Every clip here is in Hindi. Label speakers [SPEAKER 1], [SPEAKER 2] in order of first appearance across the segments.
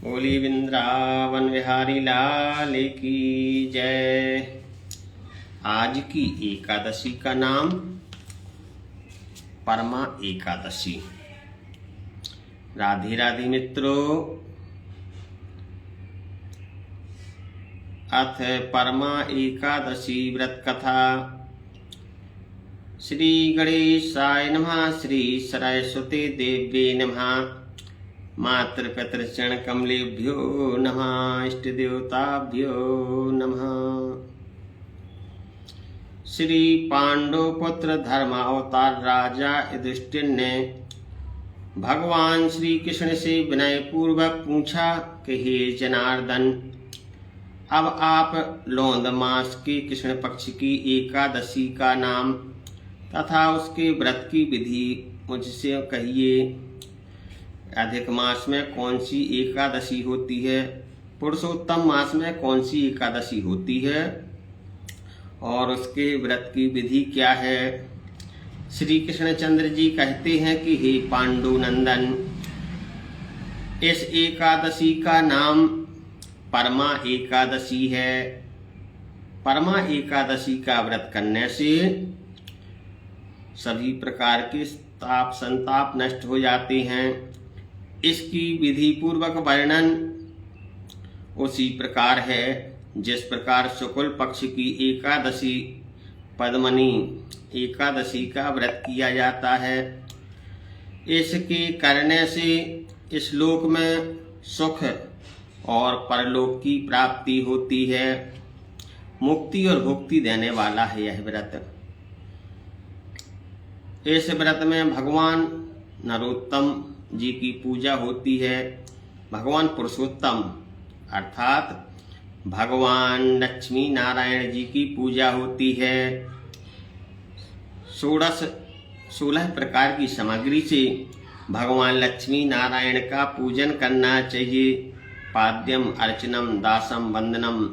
[SPEAKER 1] बोली वृंदावन बिहारी लाल की जय। आज की एकादशी का नाम परमा एकादशी। राधे राधे मित्रों। अथ परमा एकादशी व्रत कथा। श्री गणेशाय नमः। श्री सरस्वती देव्ये नमः। मातृ पितृ चरण कमलेभ्यो नमः। इष्ट देवताभ्यो नमः। श्री पांडव पुत्र धर्म अवतार राजा युधिष्ठिर ने भगवान श्री कृष्ण से विनय पूर्वक पूछा कि हे जनार्दन, अब आप लौंद मास के कृष्ण पक्ष की एकादशी का नाम तथा उसके व्रत की विधि मुझसे कहिए। अधिक मास में कौन सी एकादशी होती है, पुरुषोत्तम मास में कौन सी एकादशी होती है और उसके व्रत की विधि क्या है। श्री कृष्णचंद्र जी कहते हैं कि हे पांडु नंदन, इस एकादशी का नाम परमा एकादशी है। परमा एकादशी का व्रत करने से सभी प्रकार के ताप संताप नष्ट हो जाते हैं। इसकी विधि पूर्वक वर्णन उसी प्रकार है जिस प्रकार शुक्ल पक्ष की एकादशी पद्मनी एकादशी का व्रत किया जाता है। इसके करने से इस लोक में सुख और परलोक की प्राप्ति होती है। मुक्ति और भुक्ति देने वाला है यह व्रत। इस व्रत में भगवान नरोत्तम जी की पूजा होती है। भगवान पुरुषोत्तम अर्थात भगवान लक्ष्मी नारायण जी की पूजा होती है। 16 प्रकार की सामग्री से भगवान लक्ष्मी नारायण का पूजन करना चाहिए। पाद्यम अर्चनम दासम वंदनम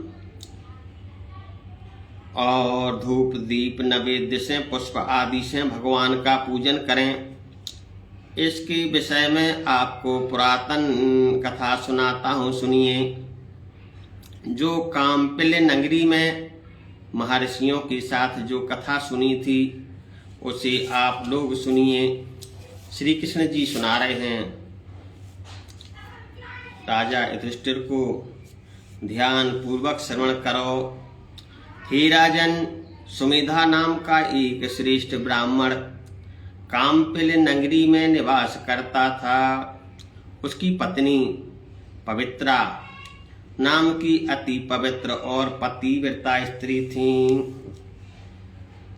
[SPEAKER 1] और धूप दीप नैवेद्य से पुष्प आदि से भगवान का पूजन करें। इसके विषय में आपको पुरातन कथा सुनाता हूँ, सुनिए। जो काम्पिल्य नगरी में महर्षियों के साथ जो कथा सुनी थी उसे आप लोग सुनिए। श्री कृष्ण जी सुना रहे हैं राजा युधिष्ठिर को, ध्यान पूर्वक श्रवण करो। हे राजन, सुमेधा नाम का एक श्रेष्ठ ब्राह्मण काम्पिल्य नगरी में निवास करता था। उसकी पत्नी पवित्रा नाम की अति पवित्र और पतिव्रता स्त्री थी।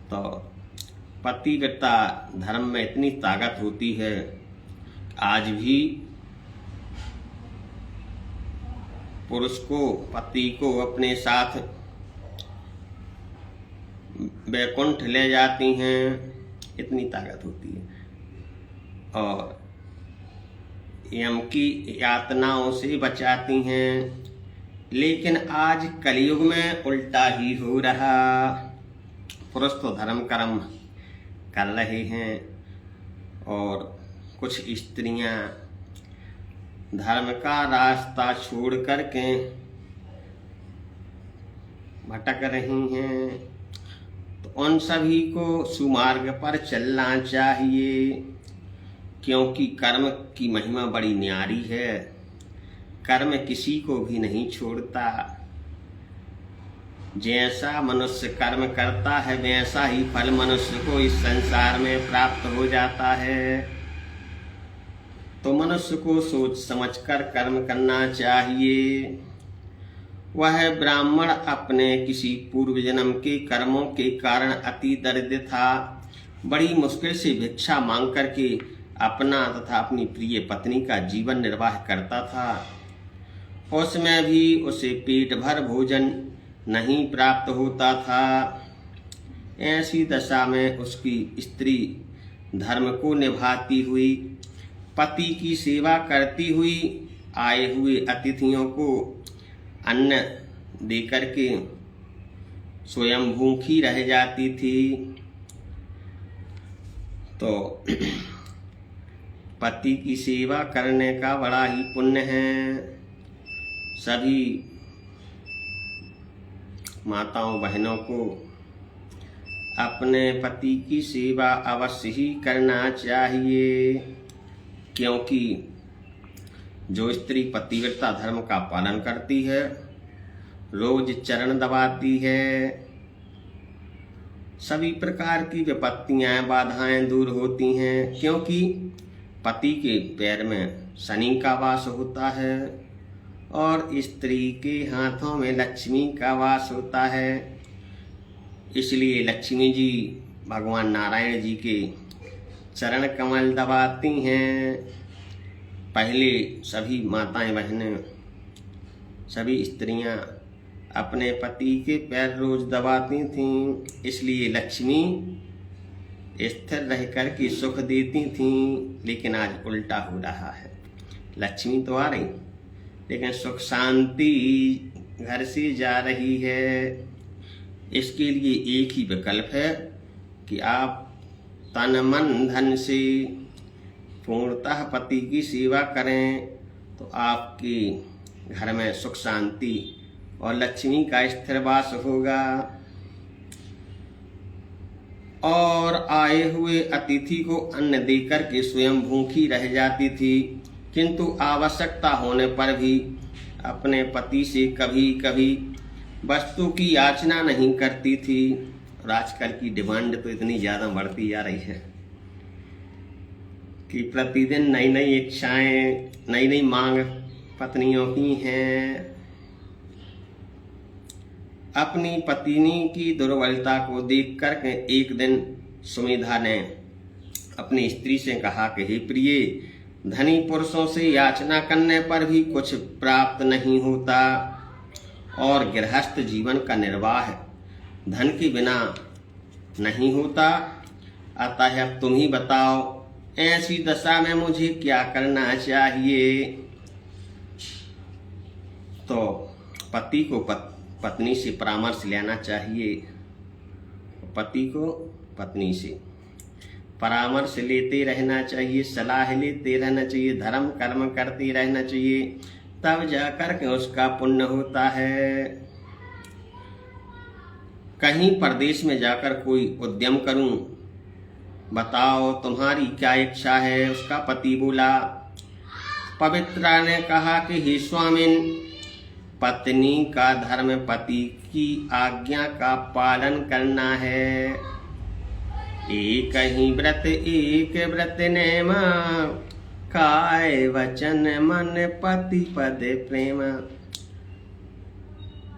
[SPEAKER 1] तो पतिव्रता धर्म में इतनी ताकत होती है, आज भी पुरुष को पति को अपने साथ वैकुंठ ले जाती हैं, इतनी ताकत होती है और यम की यातनाओं से बचाती हैं। लेकिन आज कलयुग में उल्टा ही हो रहा। पुरुष तो धर्म कर्म कर रहे हैं और कुछ स्त्रियां धर्म का रास्ता छोड़ करके भटक रही हैं। तो उन सभी को सुमार्ग पर चलना चाहिए, क्योंकि कर्म की महिमा बड़ी न्यारी है। कर्म किसी को भी नहीं छोड़ता। जैसा मनुष्य कर्म करता है वैसा ही फल मनुष्य को इस संसार में प्राप्त हो जाता है। तो मनुष्य को सोच समझकर कर्म करना चाहिए। वह ब्राह्मण अपने किसी पूर्व जन्म के कर्मों के कारण अति दरिद्र था। बड़ी मुश्किल से भिक्षा मांग करके अपना तथा अपनी प्रिय पत्नी का जीवन निर्वाह करता था। उसमें भी उसे पेट भर भोजन नहीं प्राप्त होता था। ऐसी दशा में उसकी स्त्री धर्म को निभाती हुई, पति की सेवा करती हुई, आए हुए अतिथियों को अन्न देकर के स्वयं भूखी रह जाती थी। तो पति की सेवा करने का बड़ा ही पुण्य है। सभी माताओं बहनों को अपने पति की सेवा अवश्य ही करना चाहिए, क्योंकि जो स्त्री पतिव्रता धर्म का पालन करती है, रोज चरण दबाती है, सभी प्रकार की विपत्तियां बाधाएं दूर होती हैं, क्योंकि पति के पैर में शनि का वास होता है और स्त्री के हाथों में लक्ष्मी का वास होता है। इसलिए लक्ष्मी जी भगवान नारायण जी के चरण कमल दबाती हैं। पहले सभी माताएं बहनें, सभी स्त्रियां अपने पति के पैर रोज दबाती थीं, इसलिए लक्ष्मी स्थिर रहकर के सुख देती थीं। लेकिन आज उल्टा हो रहा है, लक्ष्मी तो आ रही लेकिन सुख शांति घर से जा रही है। इसके लिए एक ही विकल्प है कि आप तन मन धन से पूर्णतः पति की सेवा करें, तो आपके घर में सुख शांति और लक्ष्मी का स्थिर वास होगा। और आए हुए अतिथि को अन्न देकर के स्वयं भूखी रह जाती थी, किंतु आवश्यकता होने पर भी अपने पति से कभी कभी वस्तु की याचना नहीं करती थी। और आजकल की डिमांड तो इतनी ज़्यादा बढ़ती जा रही है कि प्रतिदिन नई नई इच्छाएं, नई नई मांग पत्नियों की हैं। अपनी पत्नी की दुर्बलता को देखकर के एक दिन सुमिधा ने अपनी स्त्री से कहा कि हे प्रिय, धनी पुरुषों से याचना करने पर भी कुछ प्राप्त नहीं होता और गृहस्थ जीवन का निर्वाह धन के बिना नहीं होता। अतः अब तुम ही बताओ, ऐसी दशा में मुझे क्या करना चाहिए। तो पति को पत्नी से परामर्श लेना चाहिए। पति को पत्नी से परामर्श लेते रहना चाहिए, सलाह लेते रहना चाहिए, धर्म कर्म करते रहना चाहिए, तब जाकर के उसका पुण्य होता है। कहीं परदेश में जाकर कोई उद्यम करूं, बताओ तुम्हारी क्या इच्छा है। उसका पति बोला, पवित्रा ने कहा कि हे स्वामिन, पत्नी का धर्म पति की आज्ञा का पालन करना है। एक ही व्रत एक व्रत नेम, काय वचन मन पति पद प्रेम।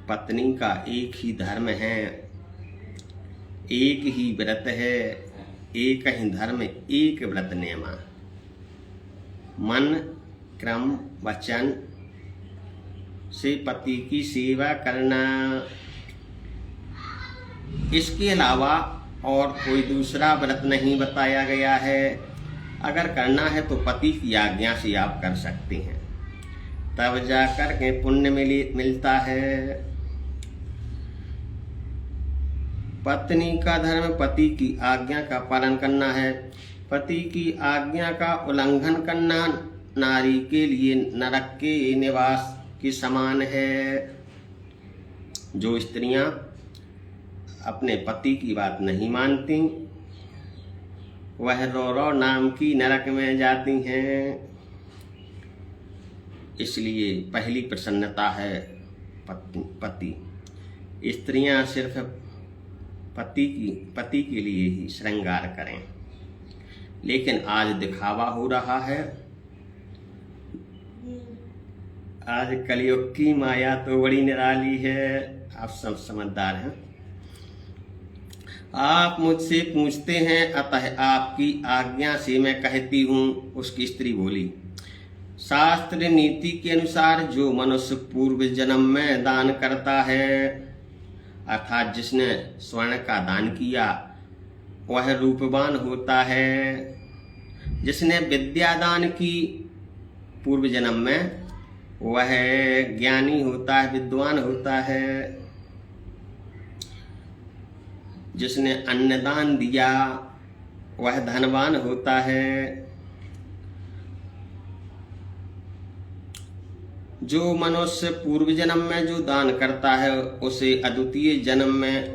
[SPEAKER 1] पत्नी का एक ही धर्म है, एक ही व्रत है, एक ही धर्म, एक व्रत नेम। मन क्रम वचन से पति की सेवा करना, इसके अलावा और कोई दूसरा व्रत नहीं बताया गया है। अगर करना है तो पति की आज्ञा से आप कर सकते हैं, तब जाकर के पुण्य मिलता है। पत्नी का धर्म पति की आज्ञा का पालन करना है। पति की आज्ञा का उल्लंघन करना नारी के लिए नरक के निवास के समान है। जो स्त्रियां अपने पति की बात नहीं मानती, वह रो नाम की नरक में जाती हैं। इसलिए पहली प्रसन्नता है पति। स्त्रियां सिर्फ पति के लिए ही श्रृंगार करें। लेकिन आज दिखावा हो रहा है। आज कलयुग की माया तो बड़ी निराली है। आप सब समझदार हैं। आप मुझसे पूछते हैं, अतः आपकी आज्ञा से मैं कहती हूँ। उसकी स्त्री बोली, शास्त्र नीति के अनुसार जो मनुष्य पूर्व जन्म में दान करता है, अर्थात जिसने स्वर्ण का दान किया, वह रूपवान होता है। जिसने विद्या दान की पूर्व जन्म में, वह ज्ञानी होता है, विद्वान होता है। जिसने अन्नदान दिया, वह धनवान होता है। जो मनुष्य पूर्व जन्म में जो दान करता है उसे अद्वितीय जन्म में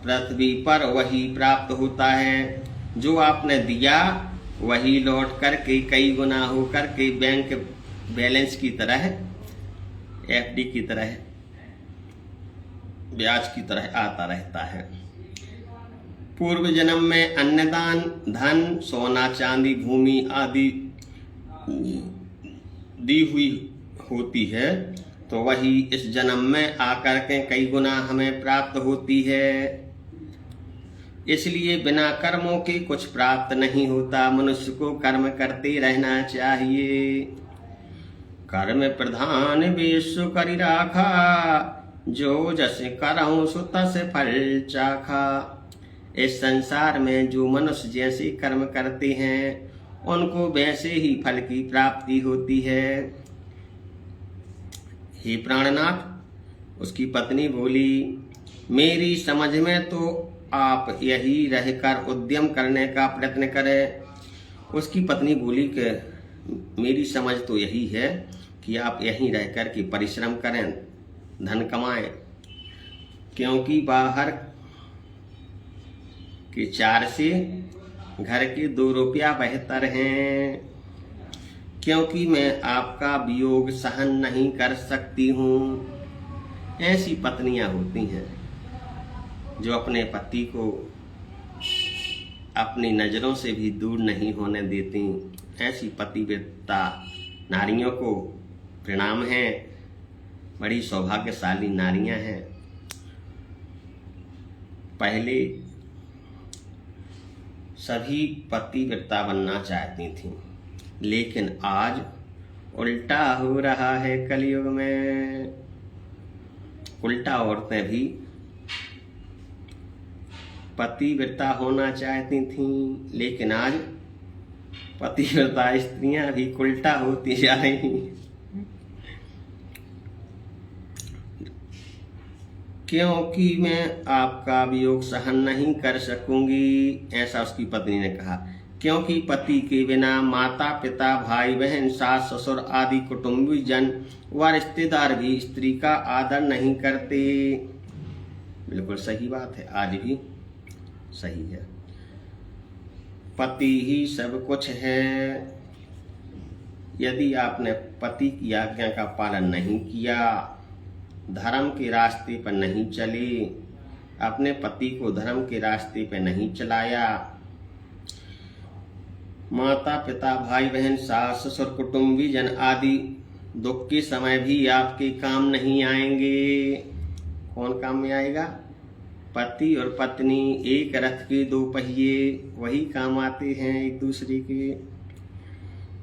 [SPEAKER 1] पृथ्वी पर वही प्राप्त होता है। जो आपने दिया वही लौट करके कई गुना हो करके बैंक बैलेंस की तरह, एफडी की तरह, ब्याज की तरह आता रहता है। पूर्व जन्म में अन्नदान, धन, सोना, चांदी, भूमि आदि दी हुई होती है तो वही इस जन्म में आकर के कई गुना हमें प्राप्त होती है। इसलिए बिना कर्मों के कुछ प्राप्त नहीं होता। मनुष्य को कर्म करते रहना चाहिए। कर्म प्रधान विश्व करि राखा, जो जस करहु सो तस फल चाखा। इस संसार में जो मनुष्य जैसे कर्म करते हैं उनको वैसे ही फल की प्राप्ति होती है। हे प्राणनाथ, उसकी पत्नी बोली, मेरी समझ में तो आप यही रहकर उद्यम करने का प्रयत्न करें। उसकी पत्नी बोली कि मेरी समझ तो यही है कि आप यहीं रहकर के परिश्रम करें, धन कमाएं, क्योंकि बाहर के 4 से घर के 2 रुपया बेहतर हैं। क्योंकि मैं आपका वियोग सहन नहीं कर सकती हूँ। ऐसी पत्नियां होती हैं जो अपने पति को अपनी नज़रों से भी दूर नहीं होने देती। ऐसी पतिव्रता नारियों को प्रणाम है। बड़ी सौभाग्यशाली नारियां हैं। पहले सभी पतिव्रता बनना चाहती थीं, लेकिन आज उल्टा हो रहा है। कलयुग में उल्टा औरतें भी पतिव्रता होना चाहती थीं, लेकिन आज पतिव्रता स्त्रियां भी उल्टा होती जा रही। क्योंकि मैं आपका वियोग सहन नहीं कर सकूंगी, ऐसा उसकी पत्नी ने कहा। क्योंकि पति के बिना माता पिता, भाई बहन, सास ससुर आदि कुटुंबी जन व रिश्तेदार भी स्त्री का आदर नहीं करते। बिल्कुल सही बात है, आज भी सही है। पति ही सब कुछ है। यदि आपने पति की आज्ञा का पालन नहीं किया, धर्म के रास्ते पर नहीं चले, अपने पति को धर्म के रास्ते पर नहीं चलाया, माता पिता, भाई बहन, सास ससुर, कुटुंबी जन आदि दुख के समय भी आपके काम नहीं आएंगे। कौन काम में आएगा? पति और पत्नी एक रथ के 2 पहिए, वही काम आते हैं एक दूसरे के।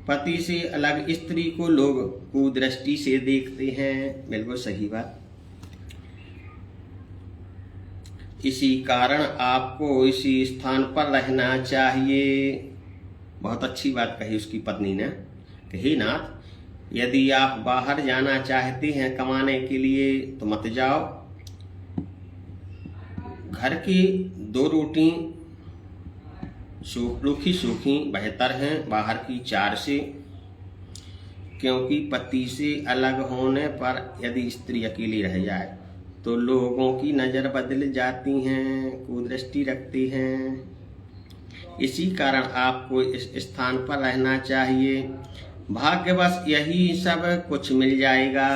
[SPEAKER 1] पति से अलग स्त्री को लोग कुदृष्टि से देखते हैं। बिल्कुल सही बात। इसी कारण आपको इसी स्थान पर रहना चाहिए। बहुत अच्छी बात कही उसकी पत्नी ने कि हे नाथ, यदि आप बाहर जाना चाहते हैं कमाने के लिए तो मत जाओ। घर की 2 रोटी रूखी सूखी बेहतर हैं बाहर की 4 से। क्योंकि पति से अलग होने पर यदि स्त्री अकेली रह जाए तो लोगों की नज़र बदल जाती हैं, कुदृष्टि रखती हैं। इसी कारण आपको इस स्थान पर रहना चाहिए। भाग्यवश यही सब कुछ मिल जाएगा।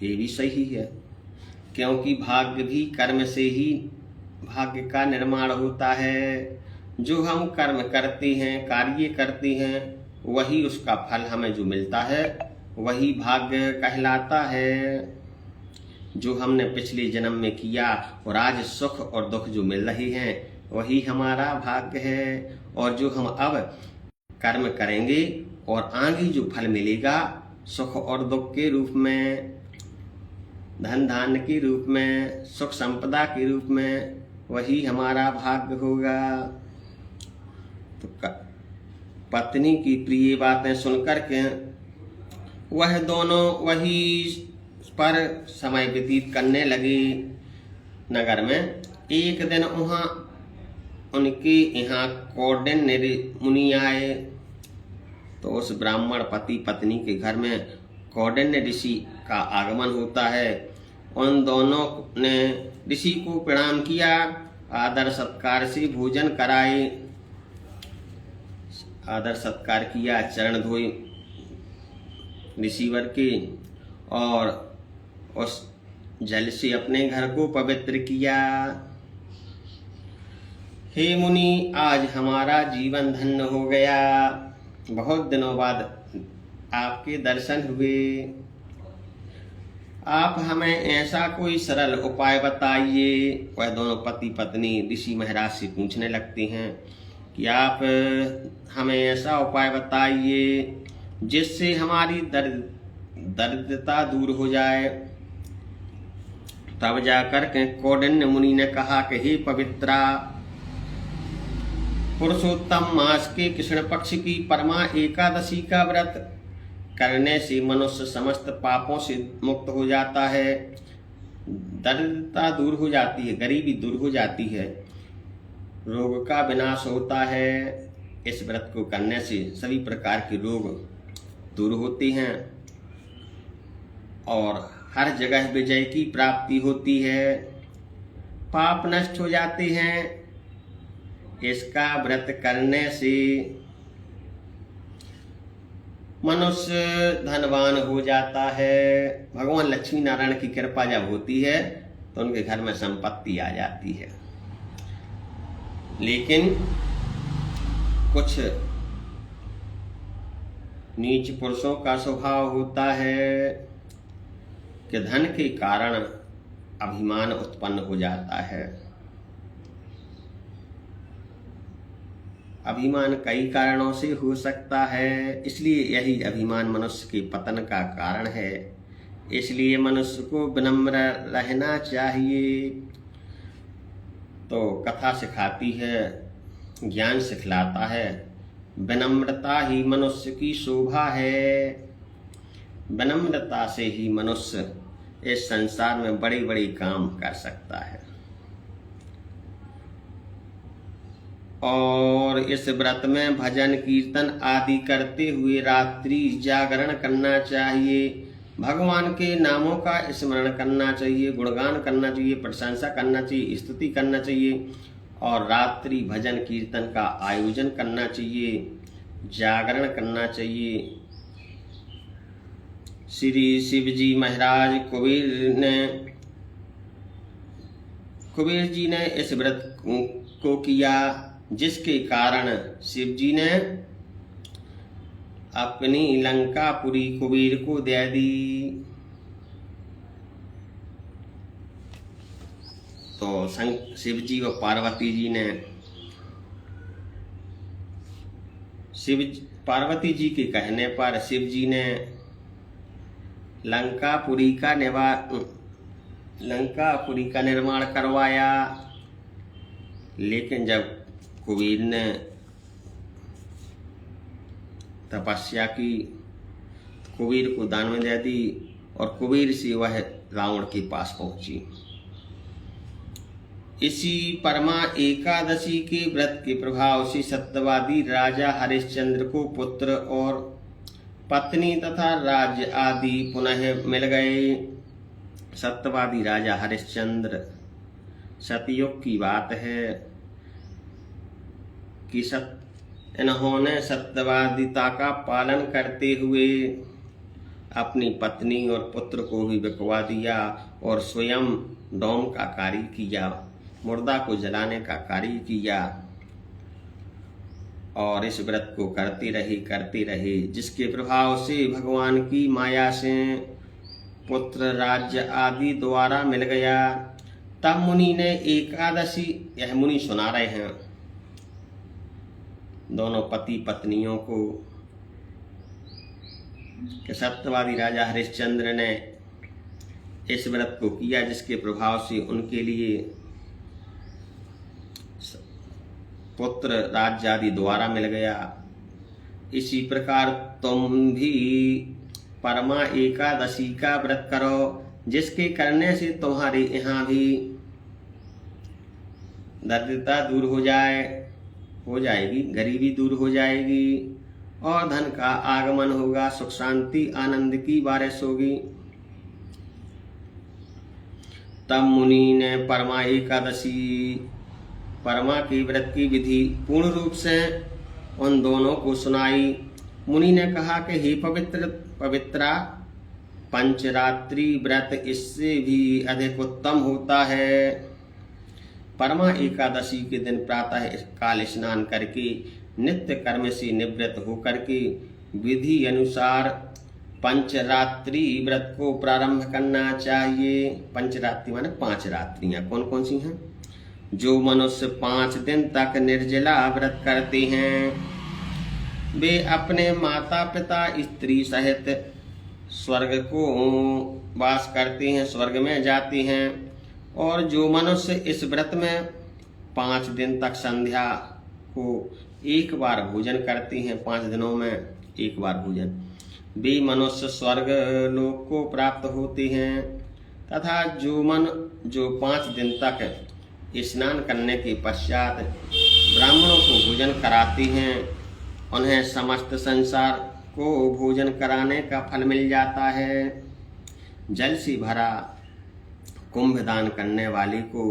[SPEAKER 1] ये भी सही है, क्योंकि भाग्य भी कर्म से ही भाग्य का निर्माण होता है। जो हम कर्म करते हैं, कार्य करते हैं, वही उसका फल हमें जो मिलता है वही भाग्य कहलाता है। जो हमने पिछले जन्म में किया और आज सुख और दुख जो मिल रहे हैं वही हमारा भाग्य है। और जो हम अब कर्म करेंगे और आगे जो फल मिलेगा सुख और दुख के रूप में, धन धान्य के रूप में, सुख संपदा के रूप में, वही हमारा भाग्य होगा। तो पत्नी की प्रिय बातें सुनकर के वह दोनों वही पर समय व्यतीत करने लगे। नगर में एक दिन उनके यहाँ कौंडिन्य मुनि आए। तो उस ब्राह्मण पति पत्नी के घर में कौंडिन्य ऋषि का आगमन होता है। उन दोनों ने ऋषि को प्रणाम किया, आदर सत्कार से भोजन कराए, आदर सत्कार किया, चरण धोए ऋषिवर के और उस जल से अपने घर को पवित्र किया। हे मुनि, आज हमारा जीवन धन्य हो गया। बहुत दिनों बाद आपके दर्शन हुए। आप हमें ऐसा कोई सरल उपाय बताइए। वह दोनों पति पत्नी ऋषि महाराज से पूछने लगते हैं कि आप हमें ऐसा उपाय बताइए जिससे हमारी दरिद्रता दूर हो जाए। तब जाकर के कौंडिन्य मुनि ने कहा कि हे पवित्रा, पुरुषोत्तम मास के कृष्ण पक्ष की परमा एकादशी का व्रत करने से मनुष्य समस्त पापों से मुक्त हो जाता है, दरिद्रता दूर हो जाती है, गरीबी दूर हो जाती है, रोग का विनाश होता है। इस व्रत को करने से सभी प्रकार के रोग दूर होते हैं और हर जगह विजय की प्राप्ति होती है, पाप नष्ट हो जाते हैं। इसका व्रत करने से मनुष्य धनवान हो जाता है। भगवान लक्ष्मी नारायण की कृपा जब होती है तो उनके घर में संपत्ति आ जाती है। लेकिन कुछ नीच पुरुषों का स्वभाव होता है कि धन के कारण अभिमान उत्पन्न हो जाता है। अभिमान कई कारणों से हो सकता है, इसलिए यही अभिमान मनुष्य के पतन का कारण है। इसलिए मनुष्य को विनम्र रहना चाहिए। तो कथा सिखाती है, ज्ञान सिखलाता है, विनम्रता ही मनुष्य की शोभा है। विनम्रता से ही मनुष्य इस संसार में बड़े बड़े काम कर सकता है। और इस व्रत में भजन कीर्तन आदि करते हुए रात्रि जागरण करना चाहिए। भगवान के नामों का स्मरण करना चाहिए, गुणगान करना चाहिए, प्रशंसा करना चाहिए, स्तुति करना चाहिए और रात्रि भजन कीर्तन का आयोजन करना चाहिए, जागरण करना चाहिए। श्री शिव जी महाराज कुबेर जी ने इस व्रत को किया, जिसके कारण शिव जी ने अपनी लंकापुरी कुबेर को दे दी। तो शिव जी और पार्वती जी ने पार्वती जी के कहने पर शिव जी ने लंकापुरी का निर्माण करवाया। लेकिन जब कुबेर ने तपस्या की, कुबेर को दान में दे दी और कुबेर से वह रावण के पास पहुंची। इसी परमा एकादशी के व्रत के प्रभाव से सत्यवादी राजा हरिश्चंद्र को पुत्र और पत्नी तथा राज्य आदि पुनः मिल गए। सत्यवादी राजा हरिश्चंद्र, सतयुग की बात है कि इन्होंने सत्यवादिता का पालन करते हुए अपनी पत्नी और पुत्र को भी बिकवा दिया और स्वयं डोम का कार्य किया, मुर्दा को जलाने का कार्य किया और इस व्रत को करते रहे, जिसके प्रभाव से भगवान की माया से पुत्र राज्य आदि द्वारा मिल गया। तब मुनि ने एकादशी, यह मुनि सुना रहे हैं दोनों पति पत्नियों को कि सत्यवादी राजा हरिश्चंद्र ने इस व्रत को किया, जिसके प्रभाव से उनके लिए पुत्र राज्य आदि द्वारा मिल गया। इसी प्रकार तुम भी परमा एकादशी का व्रत करो, जिसके करने से तुम्हारे यहाँ भी दरिद्रता दूर हो जाएगी, गरीबी दूर हो जाएगी और धन का आगमन होगा, सुख शांति आनंद की बारिश होगी। तब मुनि ने परमा एकादशी, परमा की व्रत की विधि पूर्ण रूप से उन दोनों को सुनाई। मुनि ने कहा कि हे पवित्रा, पंचरात्रि व्रत इससे भी अधिक उत्तम होता है। परमा एकादशी के दिन प्रातः काल स्नान करके नित्य कर्म से निवृत्त होकर के विधि अनुसार पंचरात्रि व्रत को प्रारंभ करना चाहिए। पंचरात्रि माने 5 रात्रियां। कौन कौन सी हैं? जो मनुष्य 5 दिन तक निर्जला व्रत करते हैं वे अपने माता पिता स्त्री सहित स्वर्ग को वास करते हैं, स्वर्ग में जाते हैं। और जो मनुष्य इस व्रत में 5 दिन तक संध्या को एक बार भोजन करते हैं, 5 दिनों में एक बार भोजन, वे मनुष्य स्वर्ग लोक को प्राप्त होते हैं। तथा जो 5 दिन तक स्नान करने के पश्चात ब्राह्मणों को भोजन कराते हैं, उन्हें समस्त संसार को भोजन कराने का फल मिल जाता है। जल से भरा कुंभ दान करने वाले को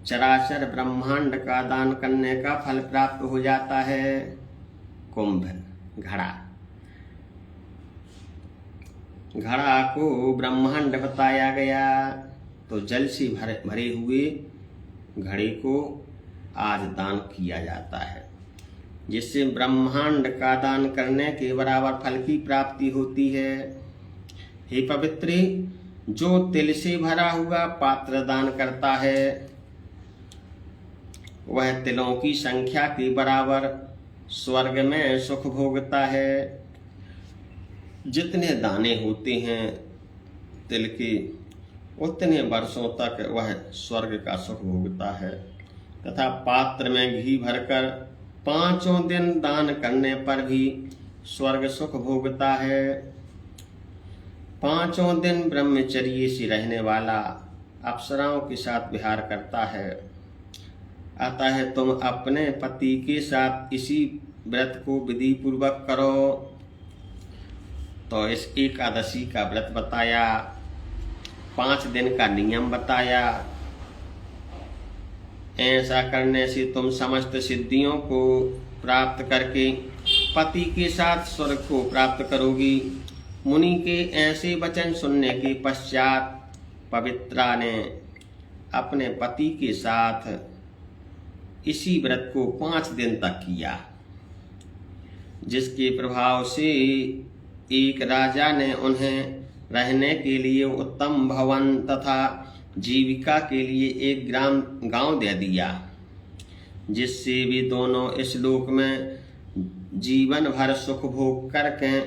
[SPEAKER 1] चराचर ब्रह्मांड का दान करने का फल प्राप्त हो जाता है। कुंभ घड़ा को ब्रह्मांड बताया गया, तो जल से भरे हुए घड़े को आज दान किया जाता है, जिससे ब्रह्मांड का दान करने के बराबर फल की प्राप्ति होती है। हे पवित्री, जो तिल से भरा हुआ पात्र दान करता है वह तिलों की संख्या के बराबर स्वर्ग में सुख भोगता है। जितने दाने होते हैं तिल के, उतने वर्षों तक वह स्वर्ग का सुख भोगता है। तथा पात्र में घी भरकर 5 दिन दान करने पर भी स्वर्ग सुख भोगता है। 5 दिन ब्रह्मचर्य से रहने वाला अप्सराओं के साथ विहार करता है। अतः तुम अपने पति के साथ इसी व्रत को विधि पूर्वक करो। तो इस एकादशी का व्रत बताया, 5 दिन का नियम बताया। ऐसा करने से तुम समस्त सिद्धियों को प्राप्त करके पति के साथ स्वर्ग को प्राप्त करोगी। मुनि के ऐसे वचन सुनने के पश्चात पवित्रा ने अपने पति के साथ इसी व्रत को 5 दिन तक किया, जिसके प्रभाव से एक राजा ने उन्हें रहने के लिए उत्तम भवन तथा जीविका के लिए एक गांव दे दिया, जिससे वे दोनों इस लोक में जीवन भर सुख भोग करके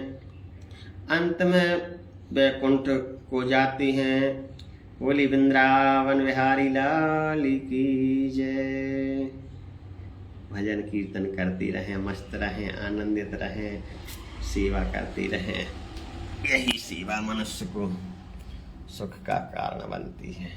[SPEAKER 1] अंत में वैकुंठ को जाते हैं। बोली वृंदावन बिहारी लाल की जय। भजन कीर्तन करते रहें, मस्त रहें, आनंदित रहें, सेवा करते रहें। यही सेवा मनुष्य को सुख का कारण बनती है।